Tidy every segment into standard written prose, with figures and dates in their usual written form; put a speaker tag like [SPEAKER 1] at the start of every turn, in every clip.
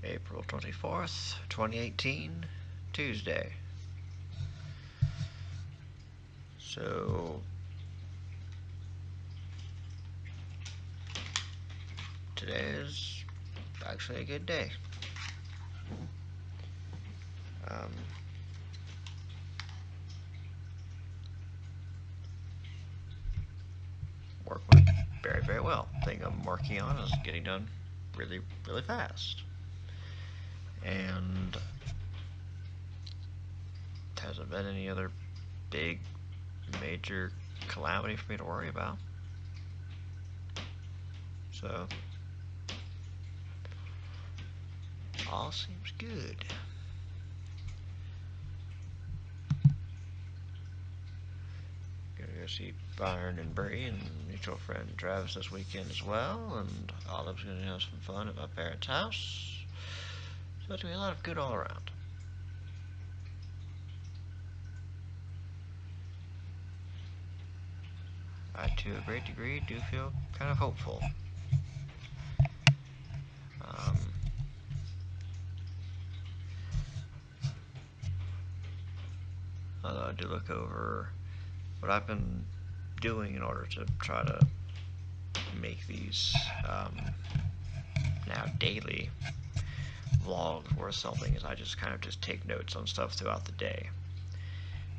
[SPEAKER 1] April 24th, 2018, Tuesday. So, today is actually a good day. Um, work went very, very well. The thing I'm working on is getting done really, really fast. And there hasn't been any other big, major calamity for me to worry about. So, all seems good. Gonna go see Byron and Bree and mutual friend Travis this weekend as well, and Olive's gonna have some fun at my parents' house. So it's gonna be a lot of good all around. I, to a great degree, do feel kind of hopeful. Um, Although I do look over what I've been doing in order to try to make these now daily vlogs worth something, is I just kind of just take notes on stuff throughout the day.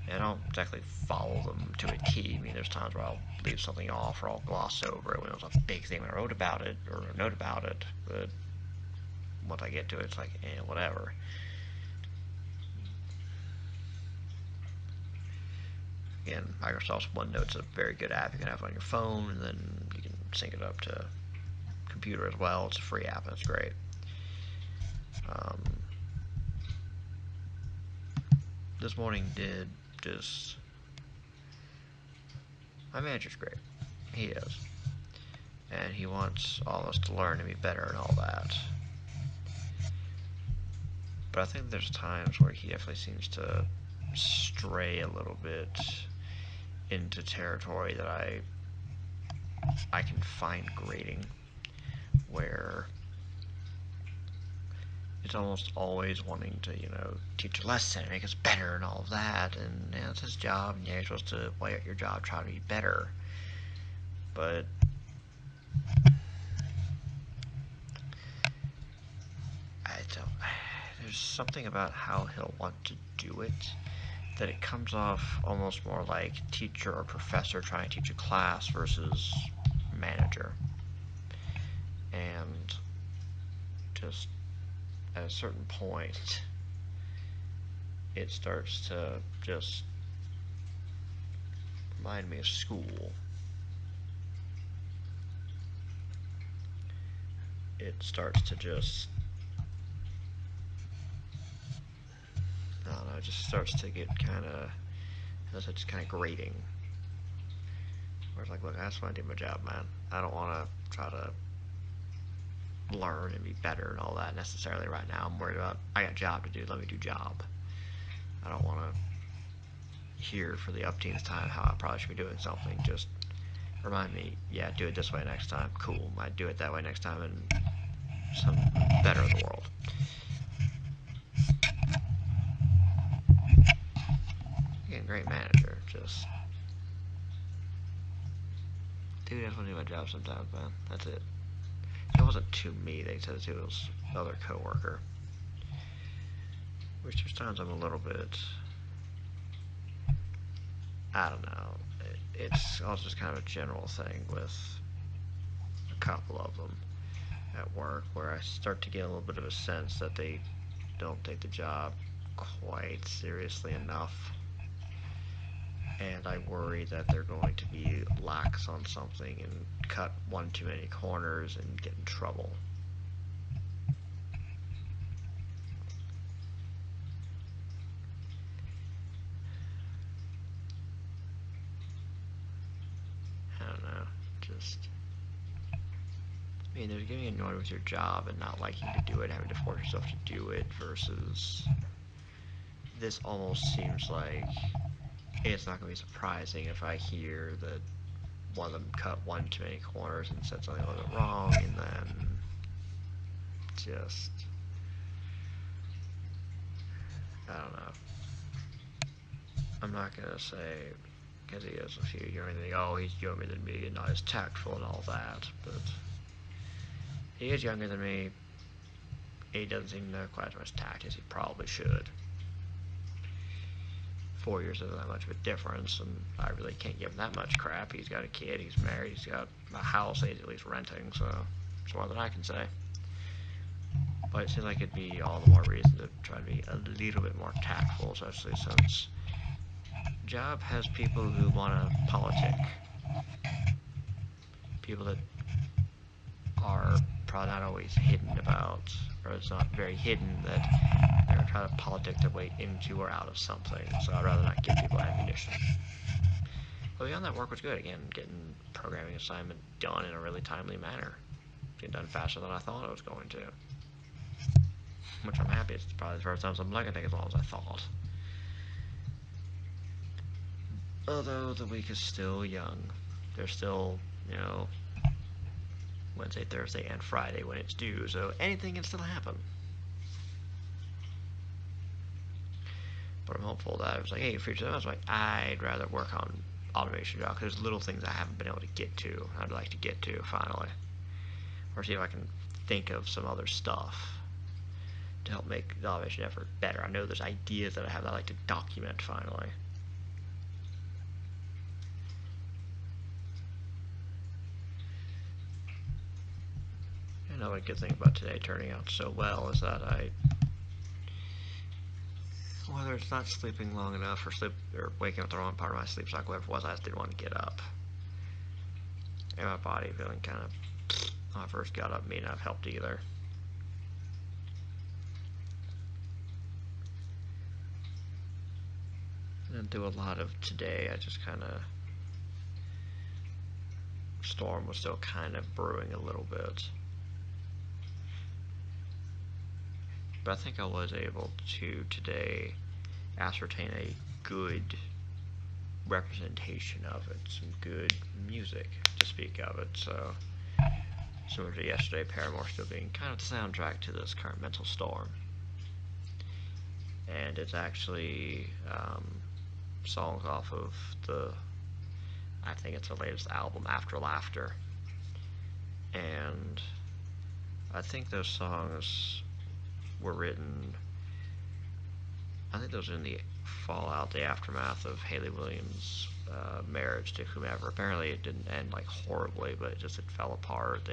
[SPEAKER 1] And I don't exactly follow them to a T. I mean, there's times where I'll leave something off or I'll gloss over it when it was a big thing when I wrote about it or a note about it. But once I get to it, it's like, whatever. Again, Microsoft's OneNote's a very good app. You can have it on your phone, and then you can sync it up to computer as well. It's a free app, and it's great. This morning did just... My manager's great. He is. And he wants all of us to learn and be better and all that. But I think there's times where he definitely seems to stray a little bit into territory that I can find grating, where it's almost always wanting to, teach a lesson, make us better and all of that, and it's his job, and you're supposed to play at your job, try to be better. But there's something about how he'll want to do it that it comes off almost more like teacher or professor trying to teach a class versus manager. And just at a certain point, it starts to just remind me of school. It starts to just, I don't know, it just starts to get kind of, just kind of grating. Where it's like, look, I just want to do my job, man. I don't want to try to learn and be better and all that necessarily right now. I'm worried about, I got a job to do, let me do job. I don't want to hear for the upteenth time how I probably should be doing something. Just remind me, yeah, do it this way next time. Cool, might do it that way next time and some better in the world. Again, great manager, just dude, I just want to do my job sometimes, man. That's it. It wasn't to me, they said it was another coworker. Which there's times I'm a little bit, I don't know. It's also just kind of a general thing with a couple of them at work, where I start to get a little bit of a sense that they don't take the job quite seriously enough. And I worry that they're going to be lax on something and cut one too many corners and get in trouble. I don't know, just... I mean, there's getting annoyed with your job and not liking to do it, having to force yourself to do it, versus this almost seems like it's not going to be surprising if I hear that one of them cut one too many corners and said something a little bit wrong, and then just I don't know. I'm not gonna say because he is a few younger than me. Oh, he's younger than me and not as tactful and all that. But he is younger than me. He doesn't seem to know quite as much tact as he probably should. 4 years isn't that much of a difference, and I really can't give him that much crap. He's got a kid, he's married, he's got a house he's at least renting, so it's more than I can say. But it seems like it'd be all the more reason to try to be a little bit more tactful, especially since Job has people who want to politic. People that are probably not always hidden about, or it's not very hidden that they're going to try to politic their way into or out of something, so I'd rather not give people ammunition. But beyond that, work was good. Again, getting programming assignment done in a really timely manner. Getting done faster than I thought it was going to. Which I'm happy. It's probably the first time something like it take as long as I thought. Although the week is still young. There's still, Wednesday, Thursday, and Friday when it's due, so anything can still happen. But I'm hopeful that I was like, hey, future, I was like, I'd rather work on automation job because there's little things I haven't been able to get to. I'd like to get to finally, or see if I can think of some other stuff to help make the automation effort better. I know there's ideas that I have that I like to document finally. Another good thing about today turning out so well is that whether it's not sleeping long enough or waking up the wrong part of my sleep cycle, whatever it was, I just didn't want to get up. And my body feeling kind of, when I first got up, may not have helped either. And through a lot of today, I just kind of, storm was still kind of brewing a little bit. But I think I was able to today ascertain a good representation of it, some good music to speak of it. So, similar to yesterday, Paramore still being kind of the soundtrack to this current mental storm. And it's actually songs off of I think it's the latest album, After Laughter. And I think those songs were written, I think those are in the fallout, the aftermath of Hayley Williams' marriage to whomever. Apparently it didn't end like horribly, but it fell apart.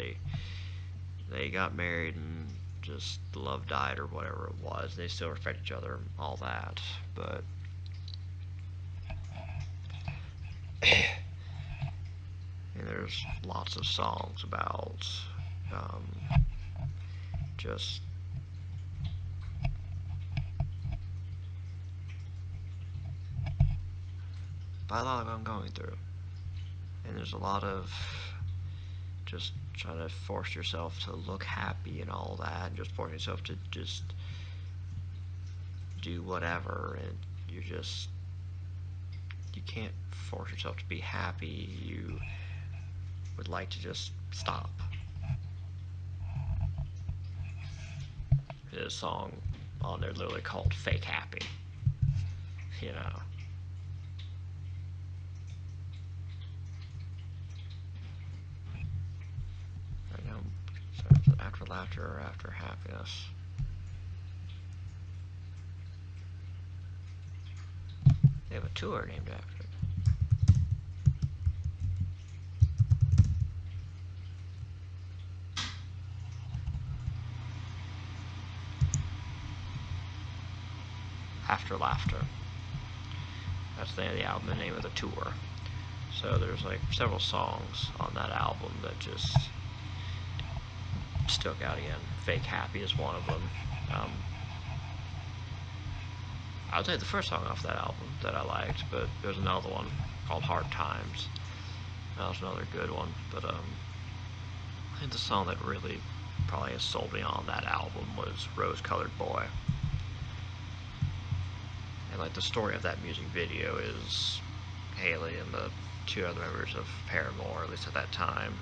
[SPEAKER 1] They got married and just love died or whatever it was. They still respect each other, all that, but and there's lots of songs about just by a lot of what I'm going through. And there's a lot of just trying to force yourself to look happy and all that, and just force yourself to just do whatever, and you can't force yourself to be happy. You would like to just stop. There's a song on there literally called Fake Happy. You know. I know. So after laughter or after happiness. They have a tour named after it. After Laughter. That's the name of the album, the name of the tour. So there's like several songs on that album that just stuck out again. Fake Happy is one of them. I would say the first song off that album that I liked, but there's another one called Hard Times. That was another good one, but I think the song that really probably has sold me on that album was Rose Colored Boy. And like the story of that music video is Hayley and the two other members of Paramore, at least at that time,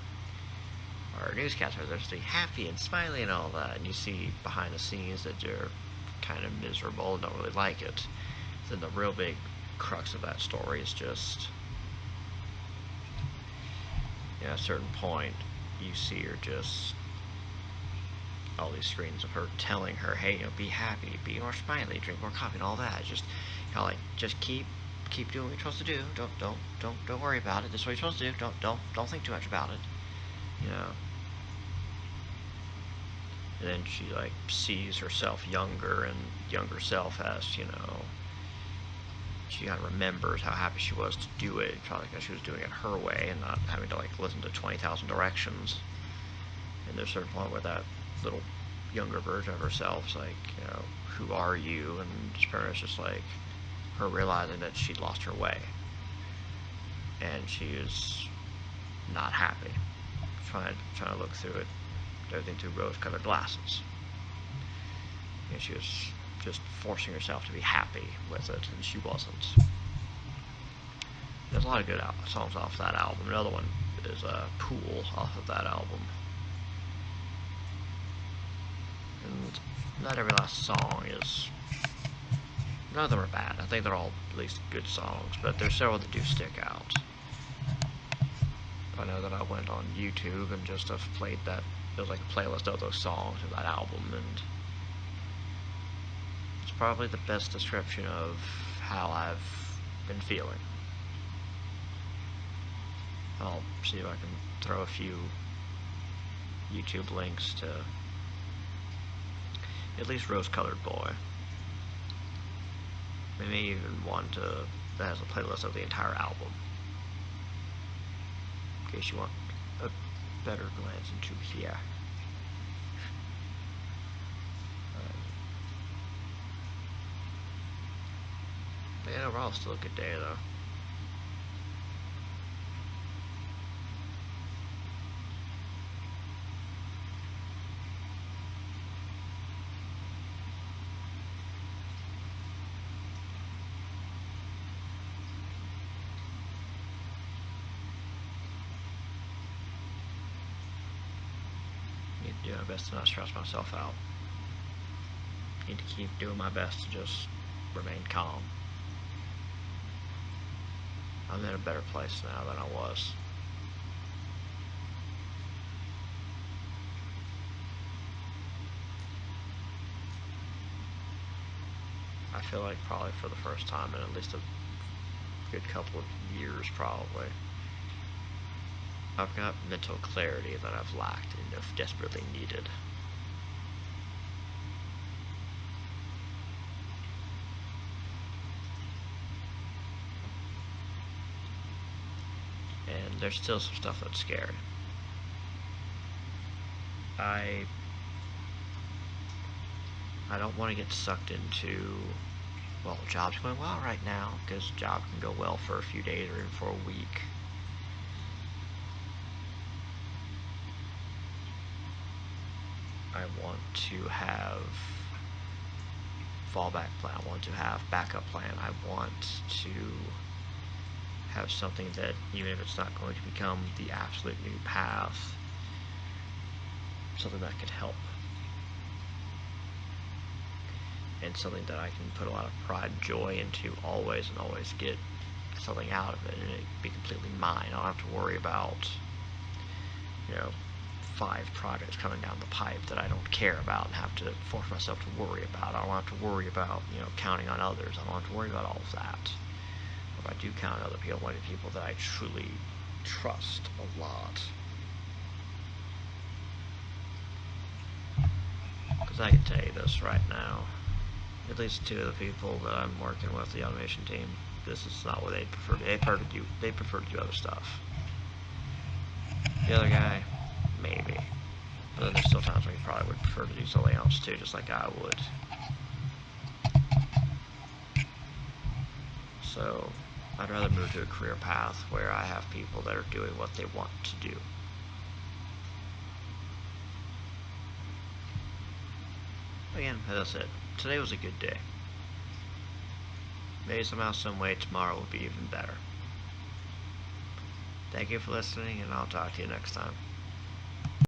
[SPEAKER 1] are newscasters. They're just happy and smiley and all that, and you see behind the scenes that they're kind of miserable and don't really like it. Then the real big crux of that story is just, at a certain point, you see her just all these screens of her telling her, hey, be happy, be more smiley, drink more coffee, and all that. Just just keep doing what you're supposed to do. Don't worry about it. This is what you're supposed to do. Don't think too much about it. And then she sees herself younger, and younger self as she kind of remembers how happy she was to do it, probably because she was doing it her way and not having to listen to 20,000 directions. And there's a certain point where that little younger version of herself's who are you? And it's just her realizing that she'd lost her way, and she is not happy, trying to look through everything through rose-colored glasses. And she was just forcing herself to be happy with it, and she wasn't. There's a lot of good songs off that album. Another one is Pool off of that album. And not every last song is... None of them are bad. I think they're all at least good songs, but there's several that do stick out. I know that I went on YouTube and just have played that. It was a playlist of those songs of that album, and it's probably the best description of how I've been feeling. I'll see if I can throw a few YouTube links to at least Rose-Colored Boy. Maybe even one that has a playlist of the entire album, in case you want a better glance into here. Yeah, overall, still a good day though. Need to do my best to not stress myself out. Need to keep doing my best to just remain calm. I'm in a better place now than I was. I feel like probably for the first time in at least a good couple of years, probably, I've got mental clarity that I've lacked and have desperately needed. And there's still some stuff that's scary. I don't want to get sucked into, well, job's going well right now, because job can go well for a few days or even for a week. I want to have fallback plan. I want to have backup plan. I want to have something that, even if it's not going to become the absolute new path, something that could help. And something that I can put a lot of pride and joy into always, and always get something out of it, and it be completely mine. I don't have to worry about, 5 projects coming down the pipe that I don't care about and have to force myself to worry about. I don't have to worry about, counting on others. I don't have to worry about all of that. If I do count on other people, I want people that I truly trust a lot. Because I can tell you this right now, at least 2 of the people that I'm working with, the automation team, this is not what they'd prefer. They prefer to do other stuff. The other guy, maybe. But then there's still times when he probably would prefer to do something else too, just like I would. So, I'd rather move to a career path where I have people that are doing what they want to do. Again, as I said, today was a good day. Maybe somehow, some way, tomorrow will be even better. Thank you for listening, and I'll talk to you next time.